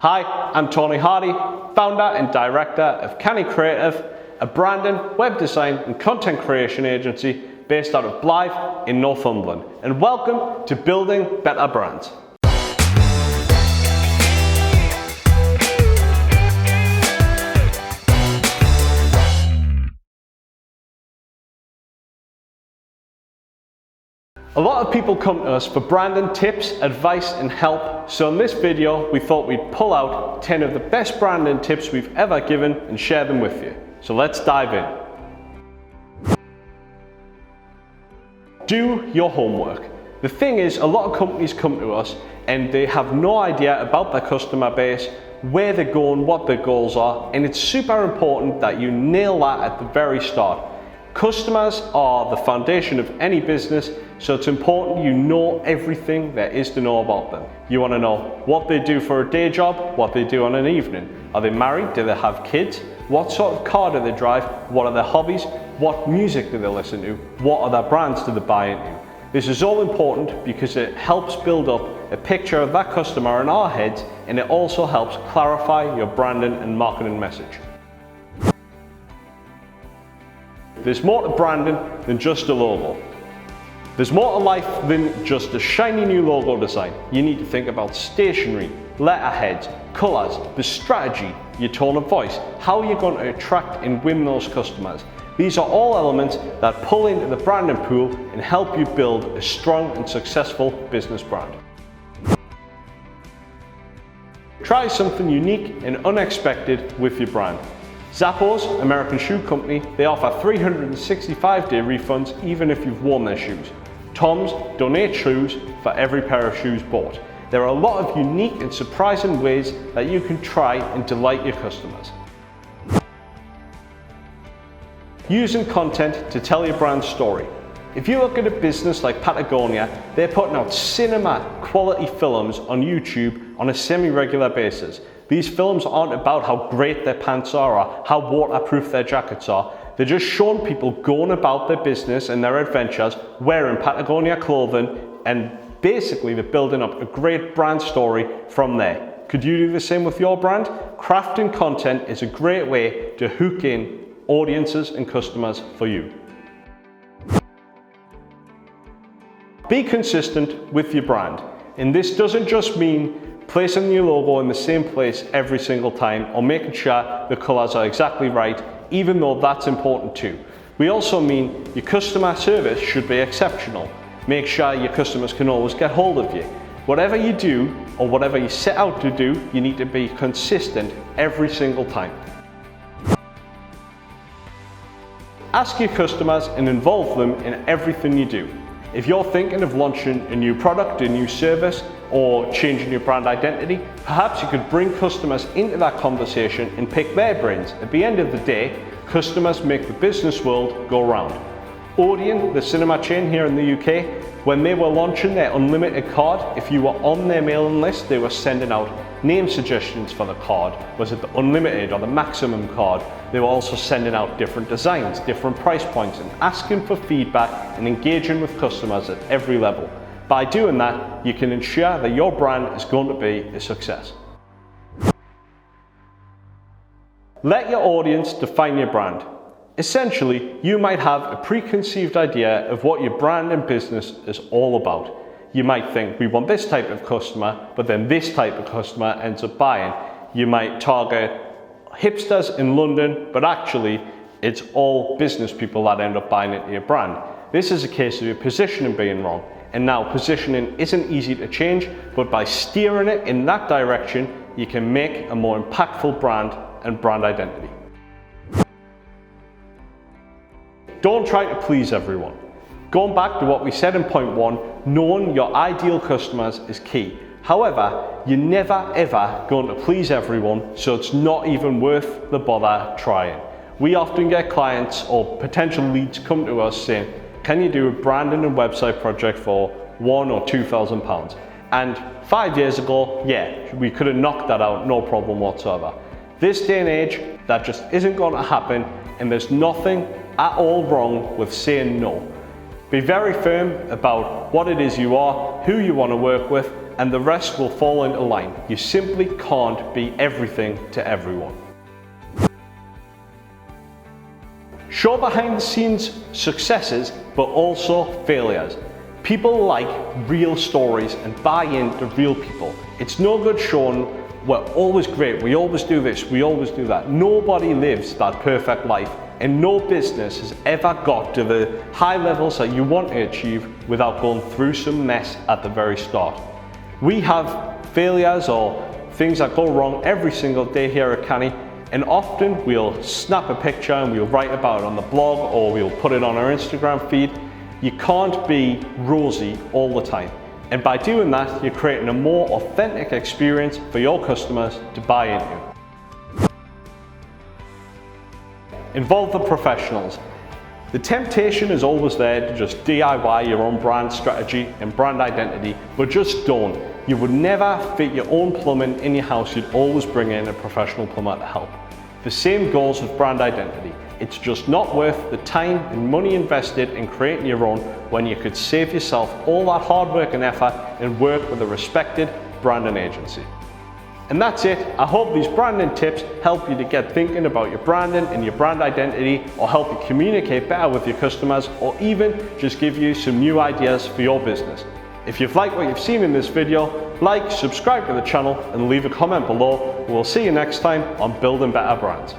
Hi, I'm Tony Hardy, founder and director of Canny Creative, a branding, web design and content creation agency based out of Blythe in Northumberland. And welcome to Building Better Brands. A lot of people come to us for branding tips, advice and help, so in this video we thought we'd pull out 10 of the best branding tips we've ever given and share them with you. So let's dive in. Do your homework. The thing is, a lot of companies come to us and they have no idea about their customer base, where they're going, what their goals are, and it's super important that you nail that at the very start. Customers are the foundation of any business, so it's important you know everything there is to know about them. You want to know what they do for a day job, what they do on an evening. Are they married? Do they have kids? What sort of car do they drive? What are their hobbies? What music do they listen to? What other brands do they buy into? This is all important because it helps build up a picture of that customer in our heads, and it also helps clarify your branding and marketing message. There's more to branding than just a logo. There's more to life than just a shiny new logo design. You need to think about stationery, letterheads, colours, the strategy, your tone of voice, how you're going to attract and win those customers. These are all elements that pull into the branding pool and help you build a strong and successful business brand. Try something unique and unexpected with your brand. Zappos, American shoe company, they offer 365-day refunds even if you've worn their shoes. Tom's donate shoes for every pair of shoes bought. There are a lot of unique and surprising ways that you can try and delight your customers. Using content to tell your brand story. If you look at a business like Patagonia, they're putting out cinema quality films on YouTube on a semi-regular basis. These films aren't about how great their pants are or how waterproof their jackets are. They're just showing people going about their business and their adventures wearing Patagonia clothing, and basically they're building up a great brand story from there. Could you do the same with your brand? Crafting content is a great way to hook in audiences and customers for you. Be consistent with your brand, and this doesn't just mean placing your logo in the same place every single time or making sure the colours are exactly right, even though that's important too. We also mean your customer service should be exceptional. Make sure your customers can always get hold of you. Whatever you do or whatever you set out to do, you need to be consistent every single time. Ask your customers and involve them in everything you do. If you're thinking of launching a new product, a new service, or changing your brand identity, perhaps you could bring customers into that conversation and pick their brains. At the end of the day, customers make the business world go round. Odeon, the cinema chain here in the UK, when they were launching their unlimited card, if you were on their mailing list, they were sending out name suggestions for the card. Was it the unlimited or the maximum card? They were also sending out different designs, different price points, and asking for feedback and engaging with customers at every level. By doing that, you can ensure that your brand is going to be a success. Let your audience define your brand. Essentially, you might have a preconceived idea of what your brand and business is all about. You might think, we want this type of customer, but then this type of customer ends up buying. You might target hipsters in London, but actually it's all business people that end up buying into your brand. This is a case of your positioning being wrong. And now positioning isn't easy to change, but by steering it in that direction, you can make a more impactful brand and brand identity. Don't try to please everyone. Going back to what we said in point 1, knowing your ideal customers is key. However, you're never ever going to please everyone, so it's not even worth the bother trying. We often get clients or potential leads come to us saying, can you do a branding and website project for £1,000 or £2,000? And 5 years ago, yeah, we could have knocked that out, no problem whatsoever. This day and age, that just isn't going to happen, and there's nothing at all wrong with saying no. Be very firm about what it is you are, who you want to work with, and the rest will fall into line. You simply can't be everything to everyone. Show behind the scenes successes, but also failures. People like real stories and buy into real people. It's no good showing we're always great, we always do this, we always do that. Nobody lives that perfect life, and no business has ever got to the high levels that you want to achieve without going through some mess at the very start. We have failures or things that go wrong every single day here at Canny, and often we'll snap a picture and we'll write about it on the blog or we'll put it on our Instagram feed. You can't be rosy all the time. And by doing that, you're creating a more authentic experience for your customers to buy into. Involve the professionals. The temptation is always there to just DIY your own brand strategy and brand identity, but just don't. You would never fit your own plumbing in your house, you'd always bring in a professional plumber to help. The same goes with brand identity. It's just not worth the time and money invested in creating your own when you could save yourself all that hard work and effort and work with a respected branding agency. And that's it. I hope these branding tips help you to get thinking about your branding and your brand identity, or help you communicate better with your customers, or even just give you some new ideas for your business. If you've liked what you've seen in this video, like, subscribe to the channel and leave a comment below. We'll see you next time on Building Better Brands.